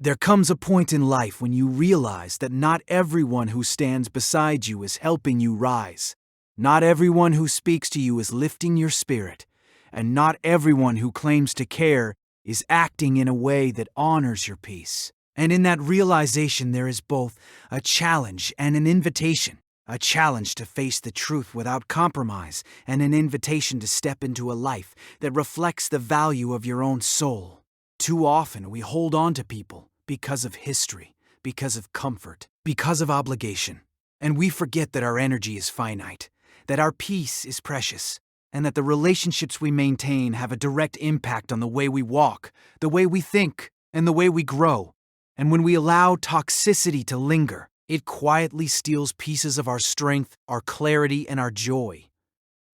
There comes a point in life when you realize that not everyone who stands beside you is helping you rise. Not everyone who speaks to you is lifting your spirit, and not everyone who claims to care is acting in a way that honors your peace. And in that realization, there is both a challenge and an invitation. A challenge to face the truth without compromise, and an invitation to step into a life that reflects the value of your own soul. Too often we hold on to people because of history, because of comfort, because of obligation. And we forget that our energy is finite, that our peace is precious, and that the relationships we maintain have a direct impact on the way we walk, the way we think, and the way we grow. And when we allow toxicity to linger, it quietly steals pieces of our strength, our clarity, and our joy.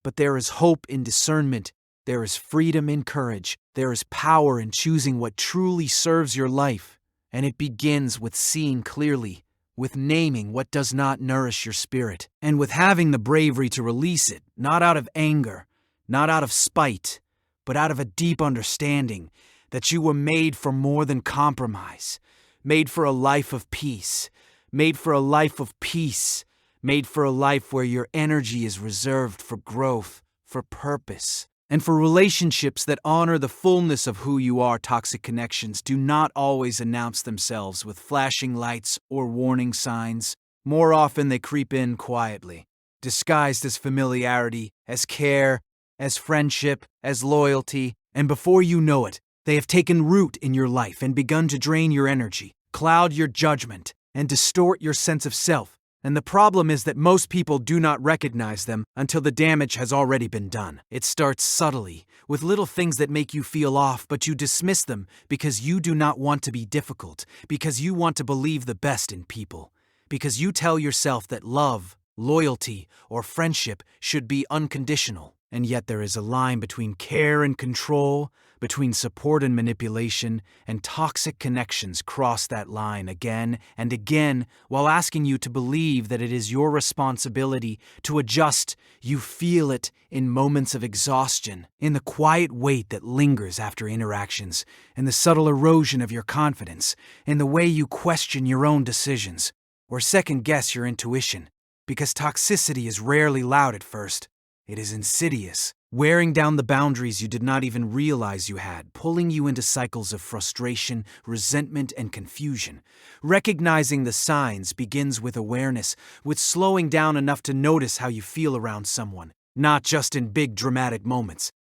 But there is hope in discernment. There is freedom in courage. There is power in choosing what truly serves your life. And it begins with seeing clearly, with naming what does not nourish your spirit, and with having the bravery to release it, not out of anger, not out of spite, but out of a deep understanding that you were made for more than compromise, made for a life of peace. Made for a life of peace, made for a life where your energy is reserved for growth, for purpose, and for relationships that honor the fullness of who you are. Toxic connections do not always announce themselves with flashing lights or warning signs. More often they creep in quietly, disguised as familiarity, as care, as friendship, as loyalty, and before you know it, they have taken root in your life and begun to drain your energy, cloud your judgment, and distort your sense of self. And the problem is that most people do not recognize them until the damage has already been done. It starts subtly, with little things that make you feel off, but you dismiss them because you do not want to be difficult, because you want to believe the best in people, because you tell yourself that love, loyalty, or friendship should be unconditional. And yet there is a line between care and control, between support and manipulation, and toxic connections cross that line again and again while asking you to believe that it is your responsibility to adjust. You feel it in moments of exhaustion, in the quiet weight that lingers after interactions, in the subtle erosion of your confidence, in the way you question your own decisions, or second-guess your intuition. Because toxicity is rarely loud at first. It is insidious, wearing down the boundaries you did not even realize you had, pulling you into cycles of frustration, resentment, and confusion. Recognizing the signs begins with awareness, with slowing down enough to notice how you feel around someone, not just in big dramatic moments,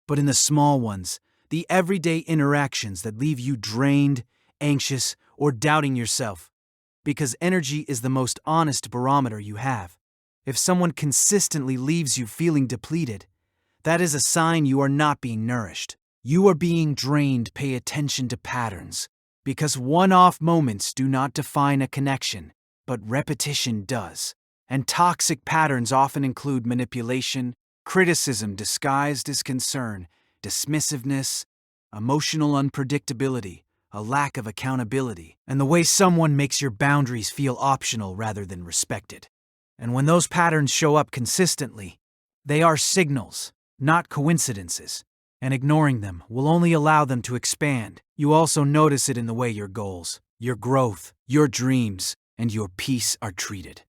but in the small ones, the everyday interactions that leave you drained, anxious, or doubting yourself. Because energy is the most honest barometer you have. If someone consistently leaves you feeling depleted, that is a sign you are not being nourished. You are being drained. Pay attention to patterns, because one-off moments do not define a connection, but repetition does. And toxic patterns often include manipulation, criticism disguised as concern, dismissiveness, emotional unpredictability, a lack of accountability, and the way someone makes your boundaries feel optional rather than respected. And when those patterns show up consistently, they are signals, not coincidences, and ignoring them will only allow them to expand. You also notice it in the way your goals, your growth, your dreams, and your peace are treated.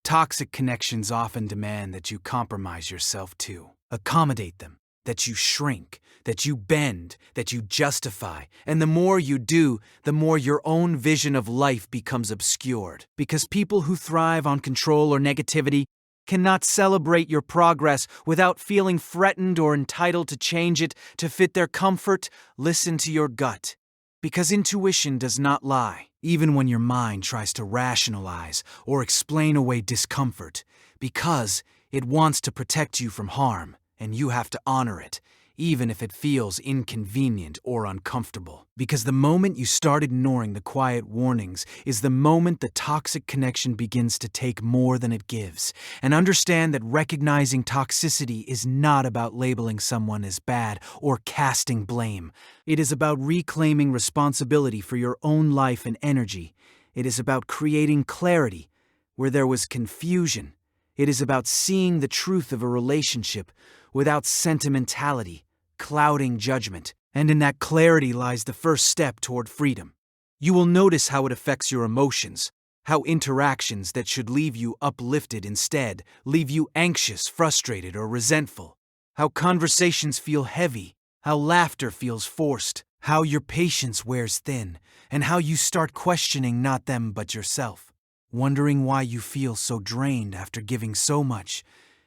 Toxic connections often demand that you compromise yourself to accommodate them, that you shrink, that you bend, that you justify. And the more you do, the more your own vision of life becomes obscured. Because people who thrive on control or negativity cannot celebrate your progress without feeling threatened or entitled to change it to fit their comfort. Listen to your gut. Because intuition does not lie, even when your mind tries to rationalize or explain away discomfort, because it wants to protect you from harm. And you have to honor it, even if it feels inconvenient or uncomfortable. Because the moment you start ignoring the quiet warnings is the moment the toxic connection begins to take more than it gives. And understand that recognizing toxicity is not about labeling someone as bad or casting blame. It is about reclaiming responsibility for your own life and energy. It is about creating clarity where there was confusion. It is about seeing the truth of a relationship without sentimentality, clouding judgment. And in that clarity lies the first step toward freedom. You will notice how it affects your emotions, how interactions that should leave you uplifted instead leave you anxious, frustrated, or resentful, how conversations feel heavy, how laughter feels forced, how your patience wears thin, and how you start questioning not them but yourself, wondering why you feel so drained after giving so much.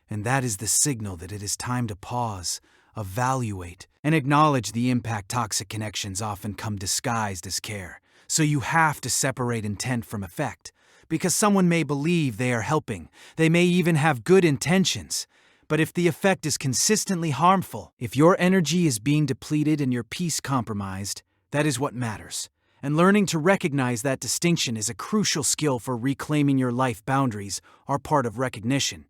And that is the signal that it is time to pause, evaluate, and acknowledge the impact. Toxic connections often come disguised as care. So you have to separate intent from effect. Because someone may believe they are helping, they may even have good intentions. But if the effect is consistently harmful, if your energy is being depleted and your peace compromised, that is what matters. And learning to recognize that distinction is a crucial skill for reclaiming your life. Boundaries are part of recognition.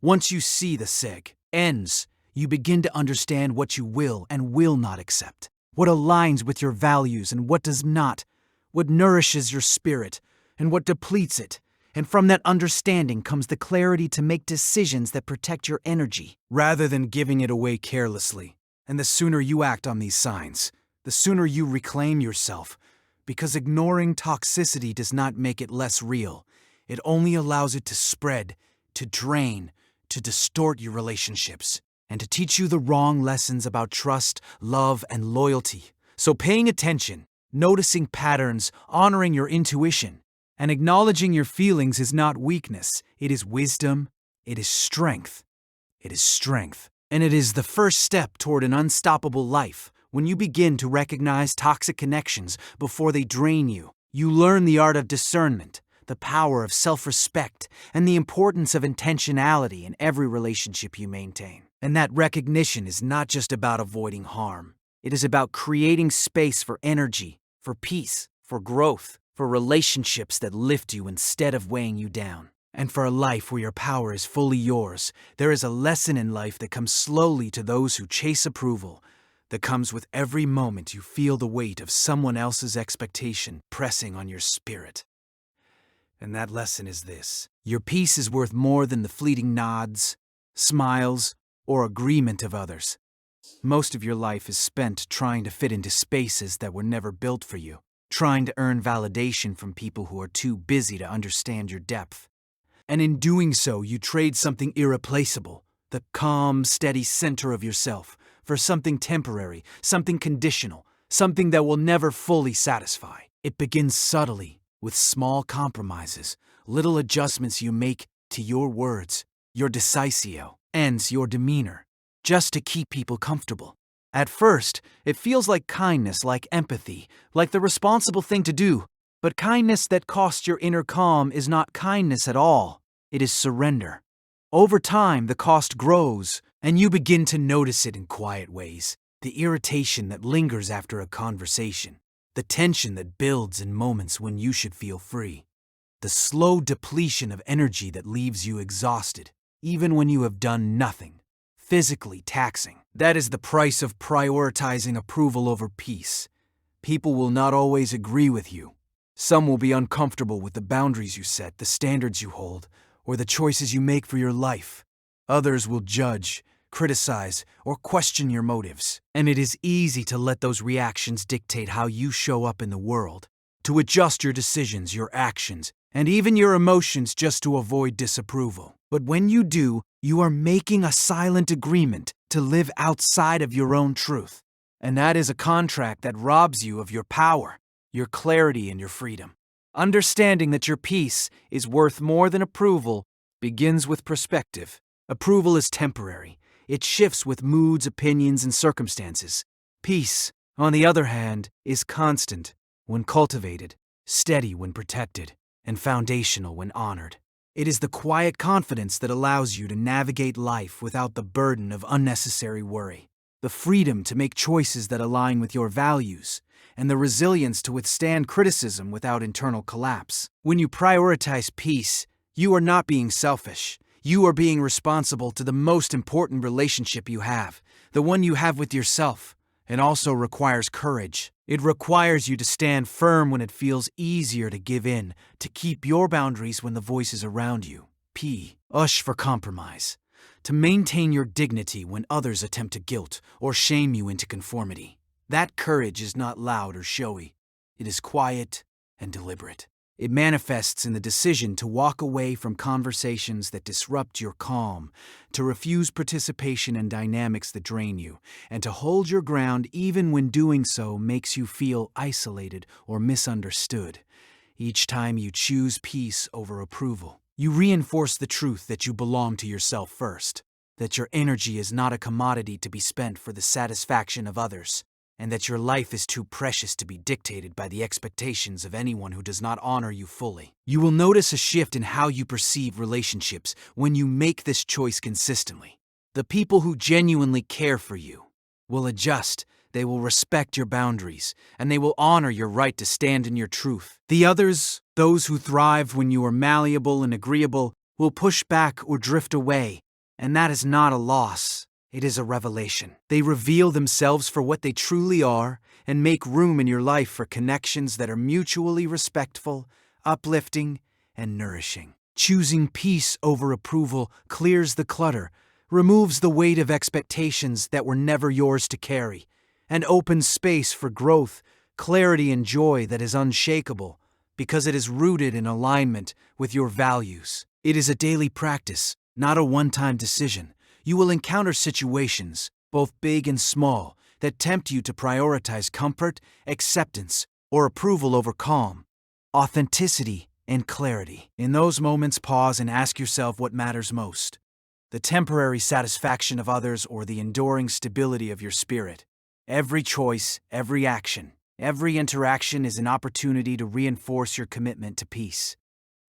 Once you see the ends, you begin to understand what you will and will not accept, what aligns with your values and what does not, what nourishes your spirit and what depletes it. And from that understanding comes the clarity to make decisions that protect your energy, rather than giving it away carelessly. And the sooner you act on these signs, the sooner you reclaim yourself, because ignoring toxicity does not make it less real. It only allows it to spread, to drain, to distort your relationships, and to teach you the wrong lessons about trust, love, and loyalty. So paying attention, noticing patterns, honoring your intuition, and acknowledging your feelings is not weakness. It is wisdom. It is strength. It is strength. And it is the first step toward an unstoppable life. When you begin to recognize toxic connections before they drain you, you learn the art of discernment, the power of self-respect, and the importance of intentionality in every relationship you maintain. And that recognition is not just about avoiding harm. It is about creating space for energy, for peace, for growth, for relationships that lift you instead of weighing you down. And for a life where your power is fully yours. There is a lesson in life that comes slowly to those who chase approval, that comes with every moment you feel the weight of someone else's expectation pressing on your spirit. And that lesson is this: your peace is worth more than the fleeting nods, smiles, or agreement of others. Most of your life is spent trying to fit into spaces that were never built for you, trying to earn validation from people who are too busy to understand your depth. And in doing so, you trade something irreplaceable, the calm, steady center of yourself, for something temporary, something conditional, something that will never fully satisfy. It begins subtly, with small compromises, little adjustments you make to your words, your decisio, and your demeanor, just to keep people comfortable. At first, it feels like kindness, like empathy, like the responsible thing to do. But kindness that costs your inner calm is not kindness at all. It is surrender. Over time, the cost grows, and you begin to notice it in quiet ways. The irritation that lingers after a conversation. The tension that builds in moments when you should feel free. The slow depletion of energy that leaves you exhausted, even when you have done nothing. Physically taxing. That is the price of prioritizing approval over peace. People will not always agree with you. Some will be uncomfortable with the boundaries you set, the standards you hold, or the choices you make for your life. Others will judge, criticize, or question your motives. And it is easy to let those reactions dictate how you show up in the world, to adjust your decisions, your actions, and even your emotions just to avoid disapproval. But when you do, you are making a silent agreement to live outside of your own truth. And that is a contract that robs you of your power, your clarity, and your freedom. Understanding that your peace is worth more than approval begins with perspective. Approval is temporary. It shifts with moods, opinions, and circumstances. Peace, on the other hand, is constant when cultivated, steady when protected, and foundational when honored. It is the quiet confidence that allows you to navigate life without the burden of unnecessary worry, the freedom to make choices that align with your values, and the resilience to withstand criticism without internal collapse. When you prioritize peace, you are not being selfish. You are being responsible to the most important relationship you have, the one you have with yourself. It also requires courage. It requires you to stand firm when it feels easier to give in, to keep your boundaries when the voices around you. Ush for compromise. To maintain your dignity when others attempt to guilt or shame you into conformity. That courage is not loud or showy. It is quiet and deliberate. It manifests in the decision to walk away from conversations that disrupt your calm, to refuse participation in dynamics that drain you, and to hold your ground even when doing so makes you feel isolated or misunderstood. Each time you choose peace over approval, you reinforce the truth that you belong to yourself first, that your energy is not a commodity to be spent for the satisfaction of others, and that your life is too precious to be dictated by the expectations of anyone who does not honor you fully. You will notice a shift in how you perceive relationships when you make this choice consistently. The people who genuinely care for you will adjust, they will respect your boundaries, and they will honor your right to stand in your truth. The others, those who thrive when you are malleable and agreeable, will push back or drift away, and that is not a loss. It is a revelation. They reveal themselves for what they truly are and make room in your life for connections that are mutually respectful, uplifting, and nourishing. Choosing peace over approval clears the clutter, removes the weight of expectations that were never yours to carry, and opens space for growth, clarity, and joy that is unshakable because it is rooted in alignment with your values. It is a daily practice, not a one-time decision. You will encounter situations, both big and small, that tempt you to prioritize comfort, acceptance, or approval over calm, authenticity, and clarity. In those moments, pause and ask yourself what matters most: the temporary satisfaction of others or the enduring stability of your spirit. Every choice, every action, every interaction is an opportunity to reinforce your commitment to peace.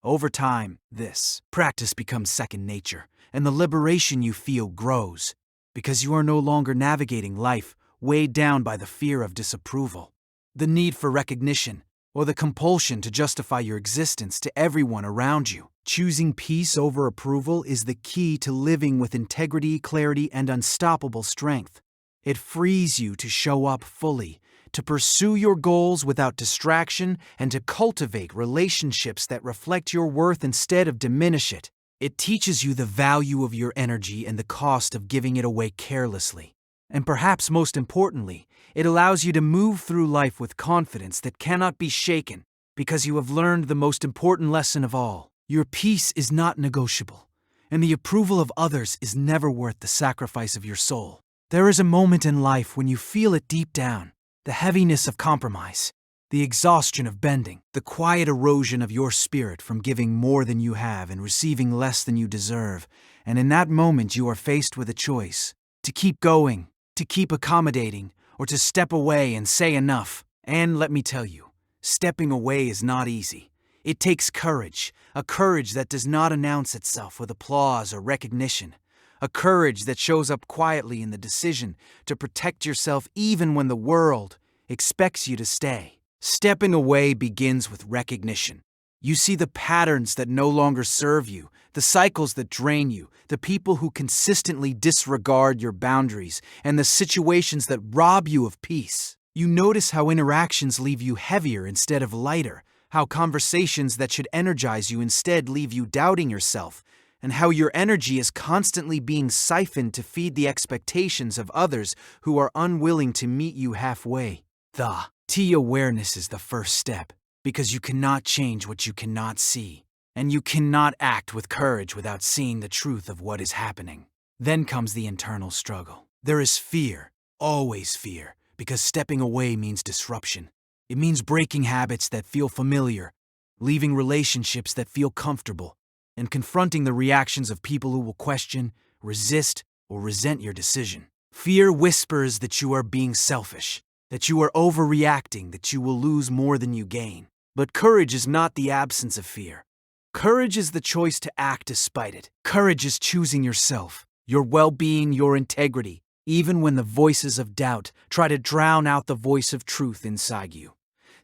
Over time, this practice becomes second nature, and the liberation you feel grows, because you are no longer navigating life weighed down by the fear of disapproval, the need for recognition, or the compulsion to justify your existence to everyone around you. Choosing peace over approval is the key to living with integrity, clarity, and unstoppable strength. It frees you to show up fully, to pursue your goals without distraction, and to cultivate relationships that reflect your worth instead of diminish it. It teaches you the value of your energy and the cost of giving it away carelessly. And perhaps most importantly, it allows you to move through life with confidence that cannot be shaken, because you have learned the most important lesson of all. Your peace is not negotiable, and the approval of others is never worth the sacrifice of your soul. There is a moment in life when you feel it deep down, the heaviness of compromise, the exhaustion of bending, the quiet erosion of your spirit from giving more than you have and receiving less than you deserve. And in that moment you are faced with a choice: to keep going, to keep accommodating, or to step away and say enough. And let me tell you, stepping away is not easy. It takes courage, a courage that does not announce itself with applause or recognition, a courage that shows up quietly in the decision to protect yourself even when the world expects you to stay. Stepping away begins with recognition. You see the patterns that no longer serve you, the cycles that drain you, the people who consistently disregard your boundaries, and the situations that rob you of peace. You notice how interactions leave you heavier instead of lighter, how conversations that should energize you instead leave you doubting yourself, and how your energy is constantly being siphoned to feed the expectations of others who are unwilling to meet you halfway. The T-awareness is the first step, because you cannot change what you cannot see, and you cannot act with courage without seeing the truth of what is happening. Then comes the internal struggle. There is fear, always fear, because stepping away means disruption. It means breaking habits that feel familiar, leaving relationships that feel comfortable, and confronting the reactions of people who will question, resist, or resent your decision. Fear whispers that you are being selfish, that you are overreacting, that you will lose more than you gain. But courage is not the absence of fear. Courage is the choice to act despite it. Courage is choosing yourself, your well-being, your integrity, even when the voices of doubt try to drown out the voice of truth inside you.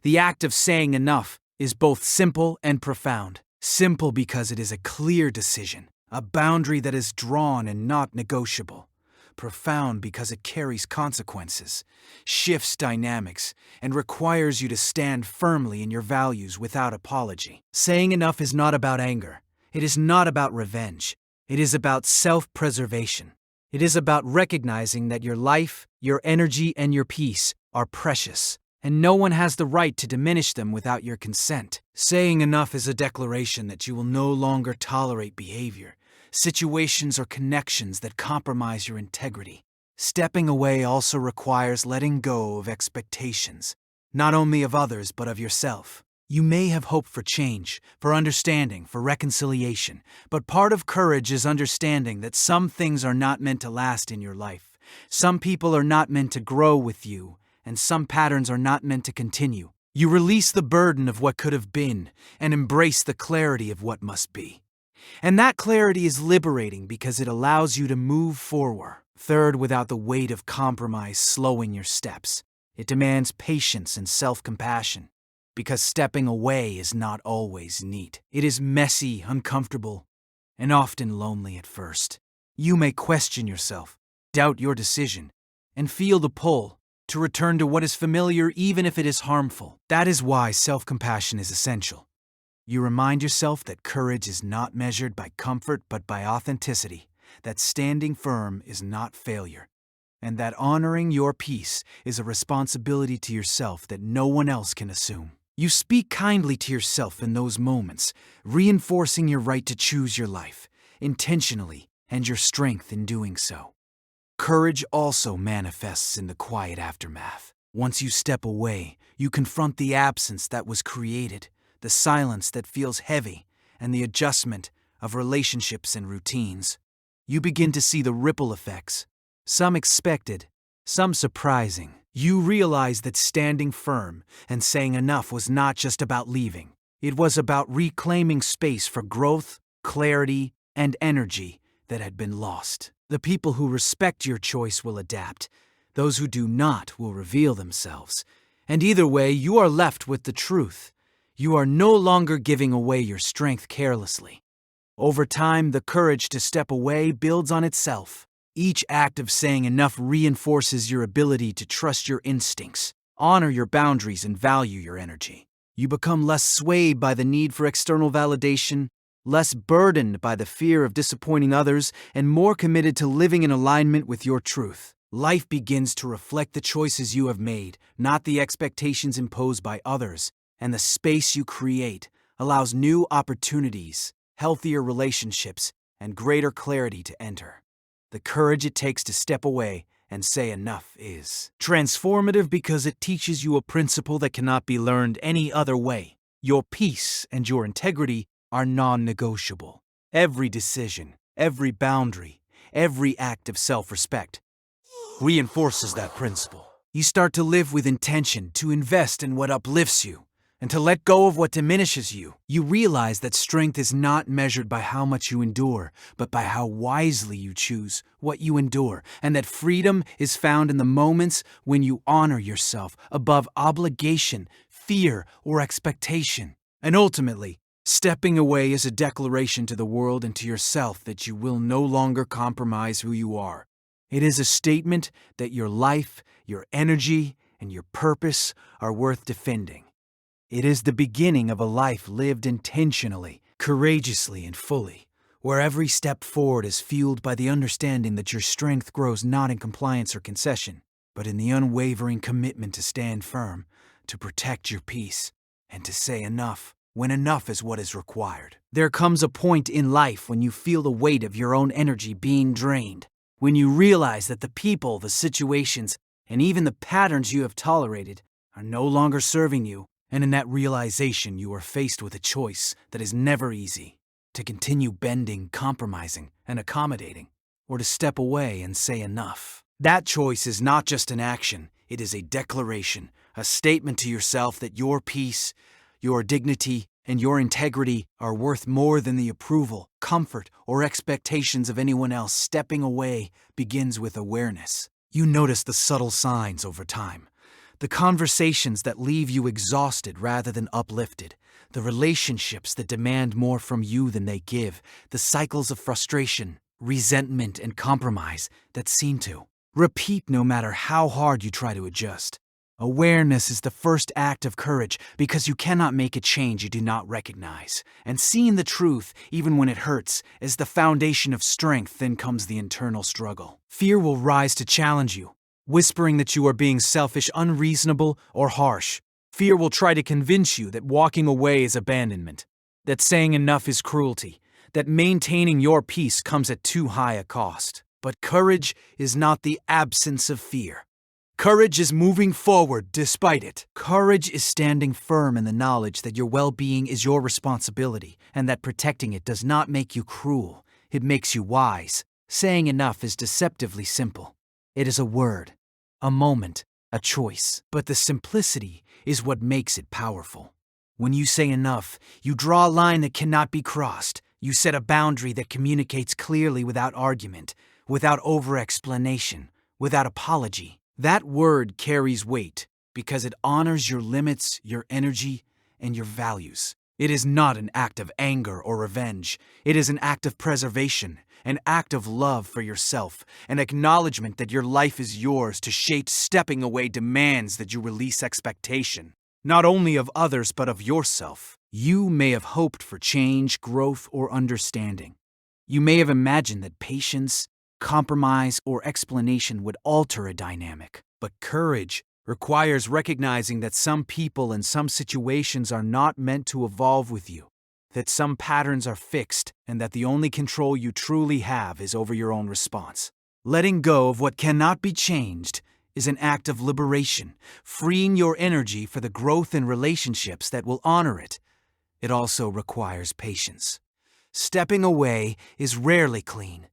The act of saying enough is both simple and profound. Simple because it is a clear decision, a boundary that is drawn and not negotiable. Profound because it carries consequences, shifts dynamics, and requires you to stand firmly in your values without apology. Saying enough is not about anger. It is not about revenge. It is about self-preservation. It is about recognizing that your life, your energy, and your peace are precious, and no one has the right to diminish them without your consent. Saying enough is a declaration that you will no longer tolerate behavior, situations, or connections that compromise your integrity. Stepping away also requires letting go of expectations, not only of others but of yourself. You may have hoped for change, for understanding, for reconciliation, but part of courage is understanding that some things are not meant to last in your life. Some people are not meant to grow with you, and some patterns are not meant to continue. You release the burden of what could have been and embrace the clarity of what must be. And that clarity is liberating because it allows you to move forward. Third, without the weight of compromise slowing your steps. It demands patience and self-compassion, because stepping away is not always neat. It is messy, uncomfortable, and often lonely at first. You may question yourself, doubt your decision, and feel the pull to return to what is familiar even if it is harmful. That is why self-compassion is essential. You remind yourself that courage is not measured by comfort but by authenticity, that standing firm is not failure, and that honoring your peace is a responsibility to yourself that no one else can assume. You speak kindly to yourself in those moments, reinforcing your right to choose your life, intentionally, and your strength in doing so. Courage also manifests in the quiet aftermath. Once you step away, you confront the absence that was created, the silence that feels heavy, and the adjustment of relationships and routines. You begin to see the ripple effects, some expected, some surprising. You realize that standing firm and saying enough was not just about leaving. It was about reclaiming space for growth, clarity, and energy that had been lost. The people who respect your choice will adapt. Those who do not will reveal themselves. And either way, you are left with the truth. You are no longer giving away your strength carelessly. Over time, the courage to step away builds on itself. Each act of saying enough reinforces your ability to trust your instincts, honor your boundaries, and value your energy. You become less swayed by the need for external validation, less burdened by the fear of disappointing others, and more committed to living in alignment with your truth. Life begins to reflect the choices you have made, not the expectations imposed by others, and the space you create allows new opportunities, healthier relationships, and greater clarity to enter. The courage it takes to step away and say enough is transformative because it teaches you a principle that cannot be learned any other way. Your peace and your integrity are non-negotiable. Every decision, every boundary, every act of self-respect reinforces that principle. You start to live with intention, to invest in what uplifts you, and to let go of what diminishes you. You realize that strength is not measured by how much you endure, but by how wisely you choose what you endure, and that freedom is found in the moments when you honor yourself above obligation, fear, or expectation. And ultimately, stepping away is a declaration to the world and to yourself that you will no longer compromise who you are. It is a statement that your life, your energy, and your purpose are worth defending. It is the beginning of a life lived intentionally, courageously, and fully, where every step forward is fueled by the understanding that your strength grows not in compliance or concession, but in the unwavering commitment to stand firm, to protect your peace, and to say enough when enough is what is required. There comes a point in life when you feel the weight of your own energy being drained, when you realize that the people, the situations, and even the patterns you have tolerated are no longer serving you. And in that realization, you are faced with a choice that is never easy: to continue bending, compromising, and accommodating, or to step away and say enough. That choice is not just an action, it is a declaration, a statement to yourself that your peace, your dignity, and your integrity are worth more than the approval, comfort, or expectations of anyone else. Stepping away begins with awareness. You notice the subtle signs over time. The conversations that leave you exhausted rather than uplifted, the relationships that demand more from you than they give, the cycles of frustration, resentment, and compromise that seem to repeat no matter how hard you try to adjust. Awareness is the first act of courage because you cannot make a change you do not recognize. And seeing the truth, even when it hurts, is the foundation of strength. Then comes the internal struggle. Fear will rise to challenge you. whispering that you are being selfish, unreasonable, or harsh. Fear will try to convince you that walking away is abandonment, that saying enough is cruelty, that maintaining your peace comes at too high a cost. But courage is not the absence of fear. Courage is moving forward despite it. Courage is standing firm in the knowledge that your well-being is your responsibility and that protecting it does not make you cruel. It makes you wise. Saying enough is deceptively simple. It is a word, a moment, a choice. But the simplicity is what makes it powerful. When you say enough, you draw a line that cannot be crossed. You set a boundary that communicates clearly without argument, without over-explanation, without apology. That word carries weight because it honors your limits, your energy, and your values. It is not an act of anger or revenge. It is an act of preservation, an act of love for yourself, an acknowledgement that your life is yours to shape. Stepping away demands that you release expectation, not only of others but of yourself. You may have hoped for change, growth, or understanding. You may have imagined that patience, compromise, or explanation would alter a dynamic. But courage requires recognizing that some people and some situations are not meant to evolve with you, that some patterns are fixed, and that the only control you truly have is over your own response. Letting go of what cannot be changed is an act of liberation, freeing your energy for the growth in relationships that will honor it. It also requires patience. Stepping away is rarely clean.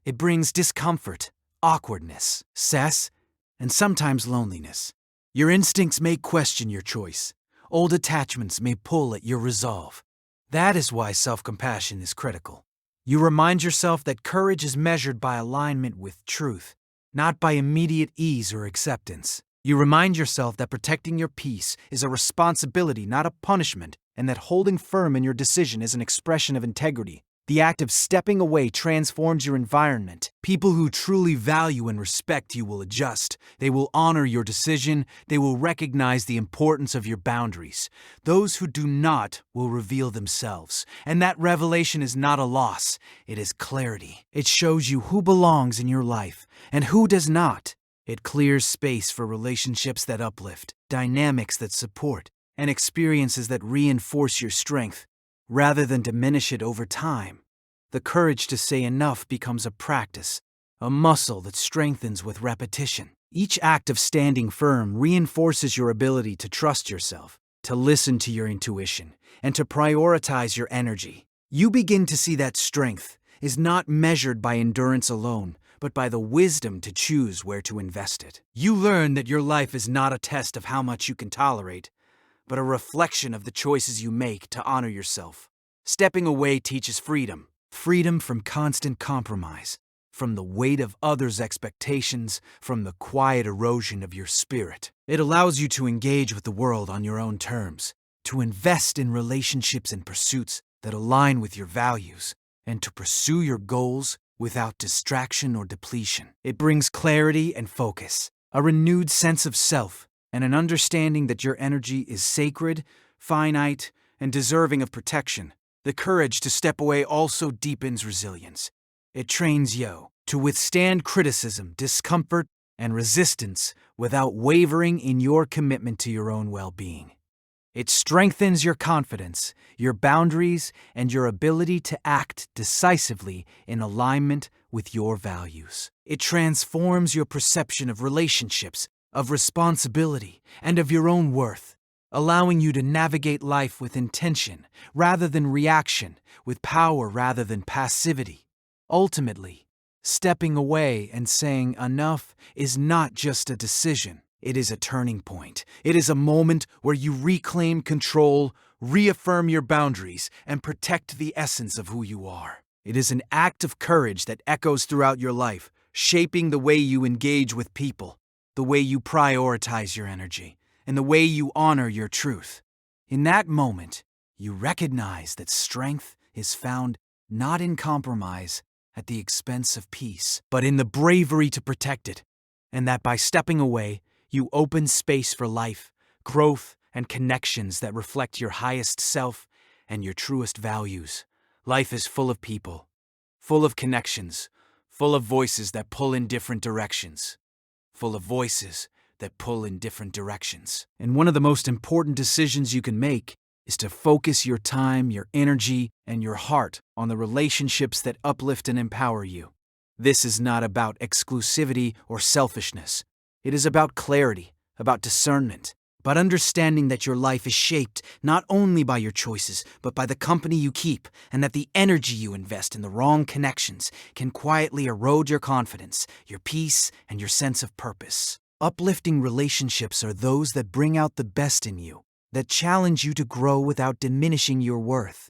It brings discomfort, awkwardness, cess, and sometimes loneliness. Your instincts may question your choice. Old attachments may pull at your resolve. That is why self-compassion is critical. You remind yourself that courage is measured by alignment with truth, not by immediate ease or acceptance. You remind yourself that protecting your peace is a responsibility, not a punishment, and that holding firm in your decision is an expression of integrity. The act of stepping away transforms your environment. People who truly value and respect you will adjust. They will honor your decision. They will recognize the importance of your boundaries. Those who do not will reveal themselves. And that revelation is not a loss. It is clarity. It shows you who belongs in your life and who does not. It clears space for relationships that uplift, dynamics that support, and experiences that reinforce your strength, rather than diminish it over time. The courage to say enough becomes a practice, a muscle that strengthens with repetition. Each act of standing firm reinforces your ability to trust yourself, to listen to your intuition, and to prioritize your energy. You begin to see that strength is not measured by endurance alone, but by the wisdom to choose where to invest it. You learn that your life is not a test of how much you can tolerate, but a reflection of the choices you make to honor yourself. Stepping away teaches freedom. Freedom from constant compromise, from the weight of others' expectations, from the quiet erosion of your spirit. It allows you to engage with the world on your own terms, to invest in relationships and pursuits that align with your values, and to pursue your goals without distraction or depletion. It brings clarity and focus, a renewed sense of self, and an understanding that your energy is sacred, finite, and deserving of protection. The courage to step away also deepens resilience. It trains you to withstand criticism, discomfort, and resistance without wavering in your commitment to your own well-being. It strengthens your confidence, your boundaries, and your ability to act decisively in alignment with your values. It transforms your perception of relationships, of responsibility, and of your own worth, allowing you to navigate life with intention rather than reaction, with power rather than passivity. Ultimately, stepping away and saying enough is not just a decision. It is a turning point. It is a moment where you reclaim control, reaffirm your boundaries, and protect the essence of who you are. It is an act of courage that echoes throughout your life, shaping the way you engage with people, the way you prioritize your energy, and the way you honor your truth. In that moment, you recognize that strength is found not in compromise at the expense of peace, but in the bravery to protect it, and that by stepping away, you open space for life, growth, and connections that reflect your highest self and your truest values. Life is full of people, full of connections, full of voices that pull in different directions, full of voices that pull in different directions. And one of the most important decisions you can make is to focus your time, your energy, and your heart on the relationships that uplift and empower you. This is not about exclusivity or selfishness. It is about clarity, about discernment, about understanding that your life is shaped not only by your choices, but by the company you keep, and that the energy you invest in the wrong connections can quietly erode your confidence, your peace, and your sense of purpose. Uplifting relationships are those that bring out the best in you, that challenge you to grow without diminishing your worth,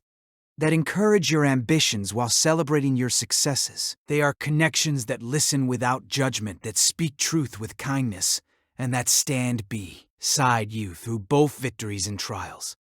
that encourage your ambitions while celebrating your successes. They are connections that listen without judgment, that speak truth with kindness, and that stand beside you through both victories and trials.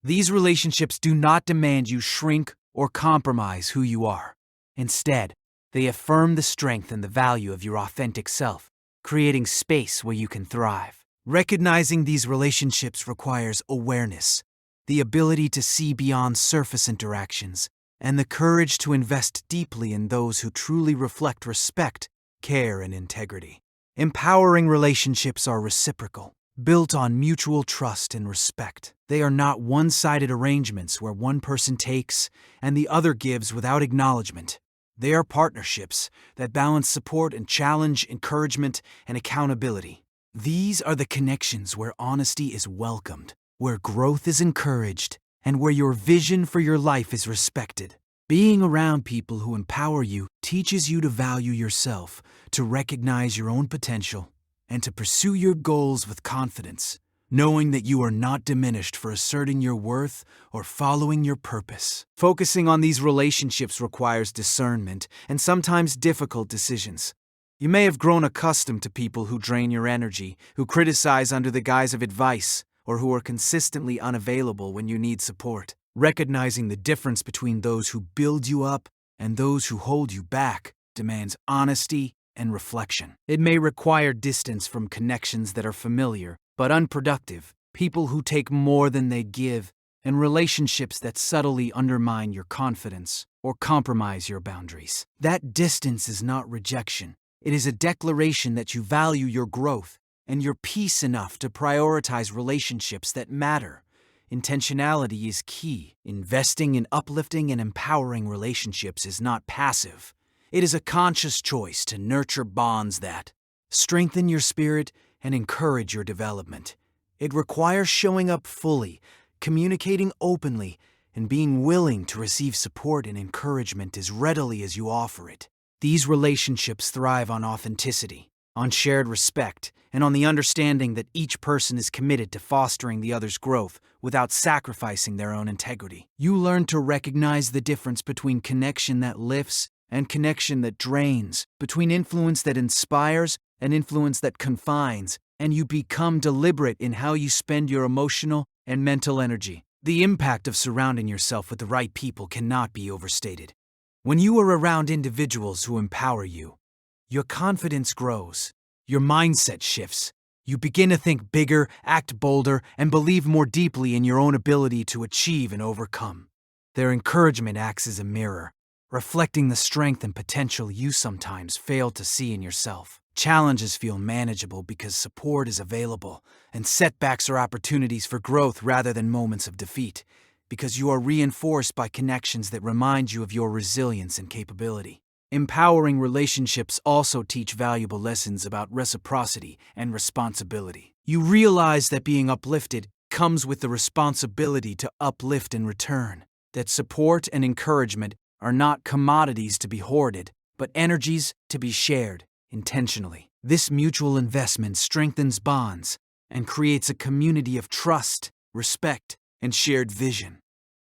These relationships do not demand you shrink or compromise who you are. Instead, they affirm the strength and the value of your authentic self, creating space where you can thrive. Recognizing these relationships requires awareness, the ability to see beyond surface interactions, and the courage to invest deeply in those who truly reflect respect, care, and integrity. Empowering relationships are reciprocal, built on mutual trust and respect. They are not one-sided arrangements where one person takes and the other gives without acknowledgement. They are partnerships that balance support and challenge, encouragement, and accountability. These are the connections where honesty is welcomed, where growth is encouraged, and where your vision for your life is respected. Being around people who empower you teaches you to value yourself, to recognize your own potential, and to pursue your goals with confidence, knowing that you are not diminished for asserting your worth or following your purpose. Focusing on these relationships requires discernment and sometimes difficult decisions. You may have grown accustomed to people who drain your energy, who criticize under the guise of advice, or who are consistently unavailable when you need support. Recognizing the difference between those who build you up and those who hold you back demands honesty and reflection. It may require distance from connections that are familiar but unproductive, people who take more than they give, and relationships that subtly undermine your confidence or compromise your boundaries. That distance is not rejection. It is a declaration that you value your growth and your peace enough to prioritize relationships that matter. Intentionality is key. Investing in uplifting and empowering relationships is not passive. It is a conscious choice to nurture bonds that strengthen your spirit and encourage your development. It requires showing up fully, communicating openly, and being willing to receive support and encouragement as readily as you offer it. These relationships thrive on authenticity, on shared respect, and on the understanding that each person is committed to fostering the other's growth without sacrificing their own integrity. You learn to recognize the difference between connection that lifts and connection that drains, between influence that inspires and influence that confines, and you become deliberate in how you spend your emotional and mental energy. The impact of surrounding yourself with the right people cannot be overstated. When you are around individuals who empower you, your confidence grows, your mindset shifts, you begin to think bigger, act bolder, and believe more deeply in your own ability to achieve and overcome. Their encouragement acts as a mirror, reflecting the strength and potential you sometimes fail to see in yourself. Challenges feel manageable because support is available, and setbacks are opportunities for growth rather than moments of defeat, because you are reinforced by connections that remind you of your resilience and capability. Empowering relationships also teach valuable lessons about reciprocity and responsibility. You realize that being uplifted comes with the responsibility to uplift in return, that support and encouragement are not commodities to be hoarded, but energies to be shared intentionally. This mutual investment strengthens bonds and creates a community of trust, respect, and shared vision.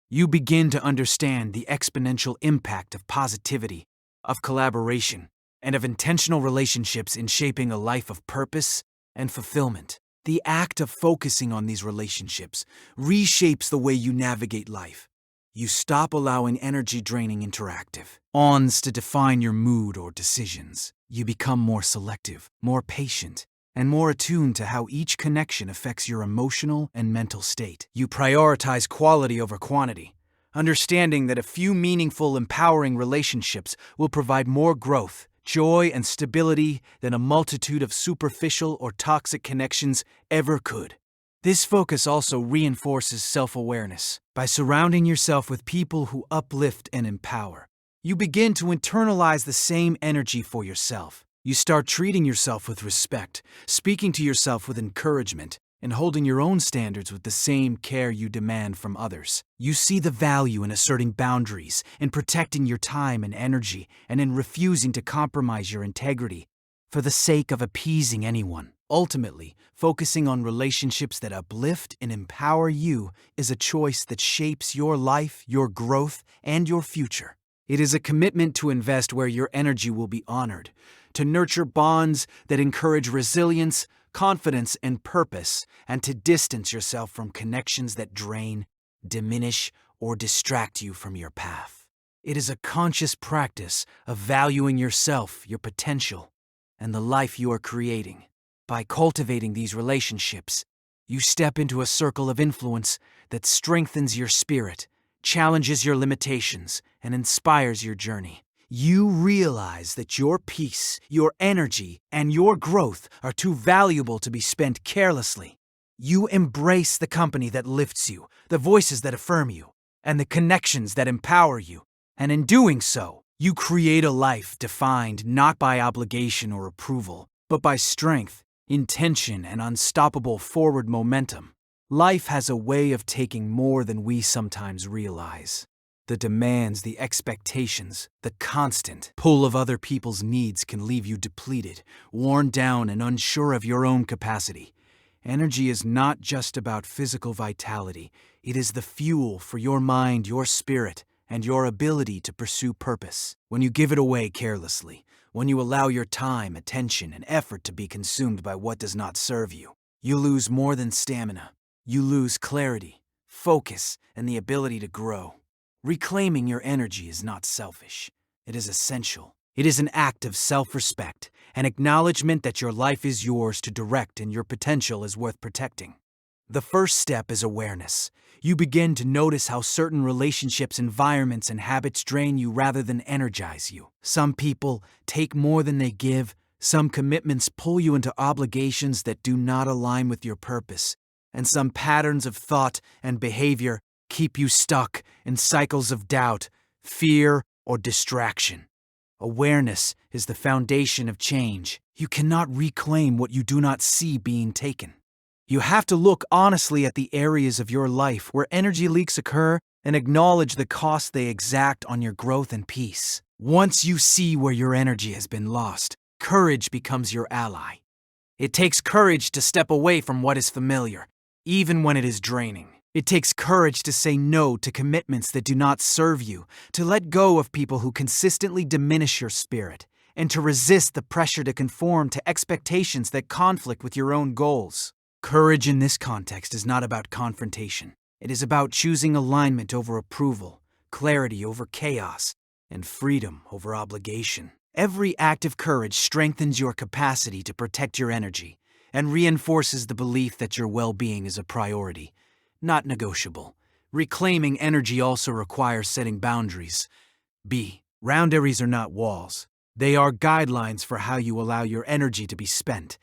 You begin to understand the exponential impact of positivity, of collaboration, and of intentional relationships in shaping a life of purpose and fulfillment. The act of focusing on these relationships reshapes the way you navigate life. You stop allowing energy-draining interactive ons to define your mood or decisions. You become more selective, more patient, and more attuned to how each connection affects your emotional and mental state. You prioritize quality over quantity, understanding that a few meaningful, empowering relationships will provide more growth, joy, and stability than a multitude of superficial or toxic connections ever could. This focus also reinforces self-awareness. By surrounding yourself with people who uplift and empower, you begin to internalize the same energy for yourself. You start treating yourself with respect, speaking to yourself with encouragement, and holding your own standards with the same care you demand from others. You see the value in asserting boundaries, in protecting your time and energy, and in refusing to compromise your integrity for the sake of appeasing anyone. Ultimately, focusing on relationships that uplift and empower you is a choice that shapes your life, your growth, and your future. It is a commitment to invest where your energy will be honored, to nurture bonds that encourage resilience, confidence, and purpose, and to distance yourself from connections that drain, diminish, or distract you from your path. It is a conscious practice of valuing yourself, your potential, and the life you are creating. By cultivating these relationships, you step into a circle of influence that strengthens your spirit, challenges your limitations, and inspires your journey. You realize that your peace, your energy, and your growth are too valuable to be spent carelessly. You embrace the company that lifts you, the voices that affirm you, and the connections that empower you. And in doing so, you create a life defined not by obligation or approval, but by strength, intention, and unstoppable forward momentum. Life has a way of taking more than we sometimes realize. The demands, the expectations, the constant pull of other people's needs can leave you depleted, worn down, and unsure of your own capacity. Energy is not just about physical vitality. It is the fuel for your mind, your spirit, and your ability to pursue purpose. When you give it away carelessly, when you allow your time, attention, and effort to be consumed by what does not serve you, you lose more than stamina. You lose clarity, focus, and the ability to grow. Reclaiming your energy is not selfish. It is essential. It is an act of self-respect, an acknowledgement that your life is yours to direct and your potential is worth protecting. The first step is awareness. You begin to notice how certain relationships, environments, and habits drain you rather than energize you. Some people take more than they give. Some commitments pull you into obligations that do not align with your purpose. And some patterns of thought and behavior keep you stuck in cycles of doubt, fear, or distraction. Awareness is the foundation of change. You cannot reclaim what you do not see being taken. You have to look honestly at the areas of your life where energy leaks occur and acknowledge the cost they exact on your growth and peace. Once you see where your energy has been lost, courage becomes your ally. It takes courage to step away from what is familiar, even when it is draining. It takes courage to say no to commitments that do not serve you, to let go of people who consistently diminish your spirit, and to resist the pressure to conform to expectations that conflict with your own goals. Courage in this context is not about confrontation. It is about choosing alignment over approval, clarity over chaos, and freedom over obligation. Every act of courage strengthens your capacity to protect your energy and reinforces the belief that your well-being is a priority, not negotiable. Reclaiming energy also requires setting boundaries. Boundaries are not walls. They are guidelines for how you allow your energy to be spent.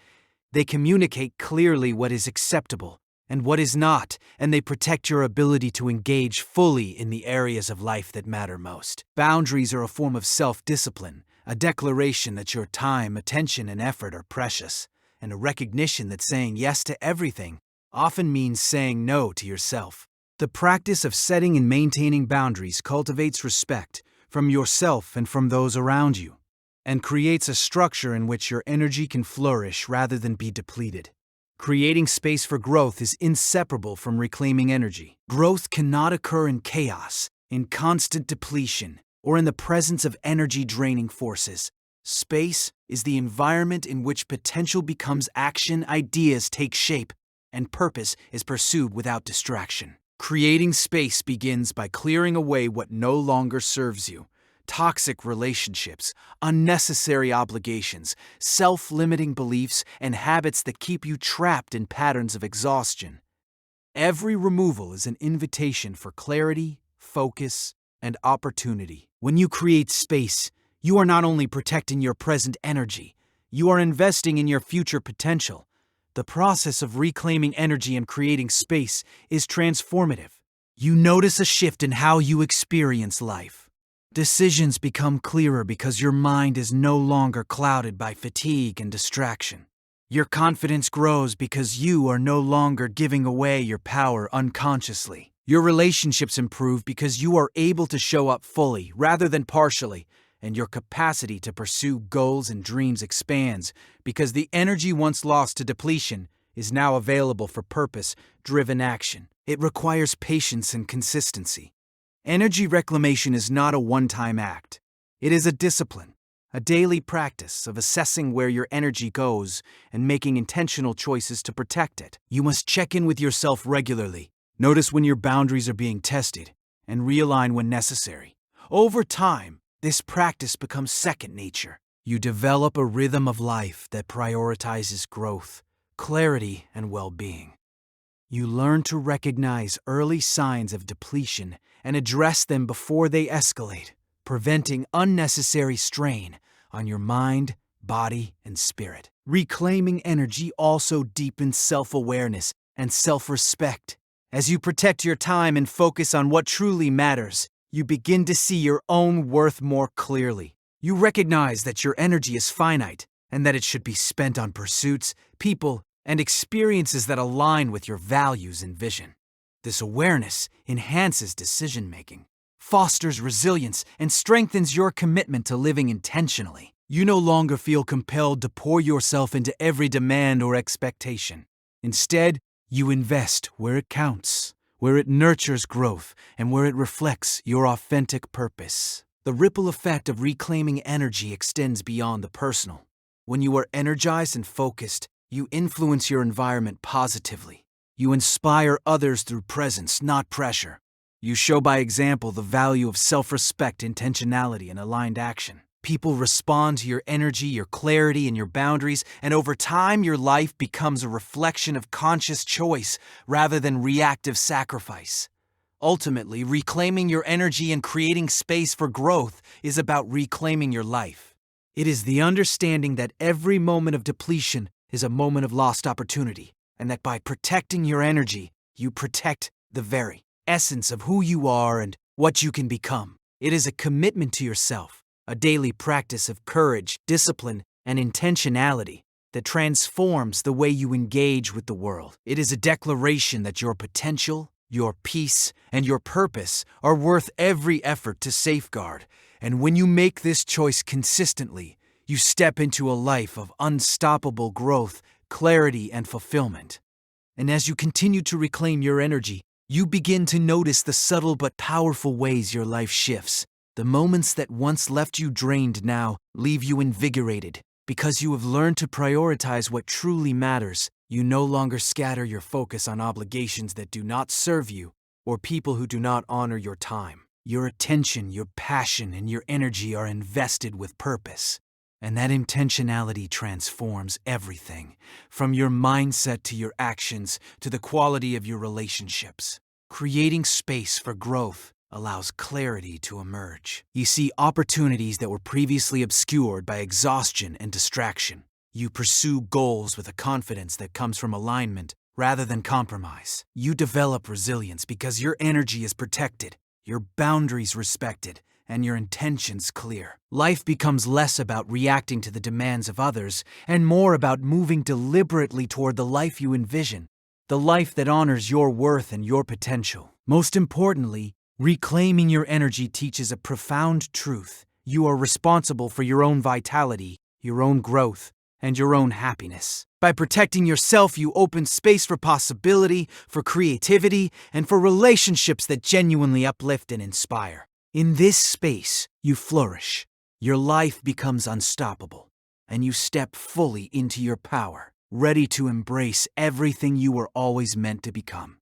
They communicate clearly what is acceptable and what is not, and they protect your ability to engage fully in the areas of life that matter most. Boundaries are a form of self-discipline, a declaration that your time, attention, and effort are precious, and a recognition that saying yes to everything often means saying no to yourself. The practice of setting and maintaining boundaries cultivates respect from yourself and from those around you, and creates a structure in which your energy can flourish rather than be depleted. Creating space for growth is inseparable from reclaiming energy. Growth cannot occur in chaos, in constant depletion, or in the presence of energy-draining forces. Space is the environment in which potential becomes action, ideas take shape, and purpose is pursued without distraction. Creating space begins by clearing away what no longer serves you. Toxic relationships, unnecessary obligations, self-limiting beliefs, and habits that keep you trapped in patterns of exhaustion. Every removal is an invitation for clarity, focus, and opportunity. When you create space, You are not only protecting your present energy, you are investing in your future potential. The process of reclaiming energy and creating space is transformative. You notice a shift in how you experience life. Decisions become clearer because your mind is no longer clouded by fatigue and distraction. Your confidence grows because you are no longer giving away your power unconsciously. Your relationships improve because you are able to show up fully rather than partially, and your capacity to pursue goals and dreams expands because the energy once lost to depletion is now available for purpose-driven action. It requires patience and consistency. Energy reclamation is not a one-time act. It is a discipline, a daily practice of assessing where your energy goes and making intentional choices to protect it. You must check in with yourself regularly, notice when your boundaries are being tested, and realign when necessary. Over time, this practice becomes second nature. You develop a rhythm of life that prioritizes growth, clarity, and well-being. You learn to recognize early signs of depletion and address them before they escalate, preventing unnecessary strain on your mind, body, and spirit. Reclaiming energy also deepens self-awareness and self-respect. As you protect your time and focus on what truly matters, you begin to see your own worth more clearly. You recognize that your energy is finite and that it should be spent on pursuits, people, and experiences that align with your values and vision. This awareness enhances decision-making, fosters resilience, and strengthens your commitment to living intentionally. You no longer feel compelled to pour yourself into every demand or expectation. Instead, you invest where it counts, where it nurtures growth, and where it reflects your authentic purpose. The ripple effect of reclaiming energy extends beyond the personal. When you are energized and focused, you influence your environment positively. You inspire others through presence, not pressure. You show by example the value of self-respect, intentionality, and aligned action. People respond to your energy, your clarity, and your boundaries, and over time your life becomes a reflection of conscious choice rather than reactive sacrifice. Ultimately, reclaiming your energy and creating space for growth is about reclaiming your life. It is the understanding that every moment of depletion is a moment of lost opportunity, and that by protecting your energy, you protect the very essence of who you are and what you can become. It is a commitment to yourself, a daily practice of courage, discipline, and intentionality that transforms the way you engage with the world. It is a declaration that your potential, your peace, and your purpose are worth every effort to safeguard. And when you make this choice consistently, you step into a life of unstoppable growth, clarity, and fulfillment. And as you continue to reclaim your energy, you begin to notice the subtle but powerful ways your life shifts. The moments that once left you drained now leave you invigorated. Because you have learned to prioritize what truly matters, you no longer scatter your focus on obligations that do not serve you or people who do not honor your time. Your attention, your passion, and your energy are invested with purpose. And that intentionality transforms everything, from your mindset to your actions to the quality of your relationships. Creating space for growth allows clarity to emerge. You see opportunities that were previously obscured by exhaustion and distraction. You pursue goals with a confidence that comes from alignment rather than compromise. You develop resilience because your energy is protected, your boundaries respected, and your intentions clear. Life becomes less about reacting to the demands of others and more about moving deliberately toward the life you envision, the life that honors your worth and your potential. Most importantly, reclaiming your energy teaches a profound truth. You are responsible for your own vitality, your own growth, and your own happiness. By protecting yourself, you open space for possibility, for creativity, and for relationships that genuinely uplift and inspire. In this space, you flourish. Your life becomes unstoppable, and you step fully into your power, ready to embrace everything you were always meant to become.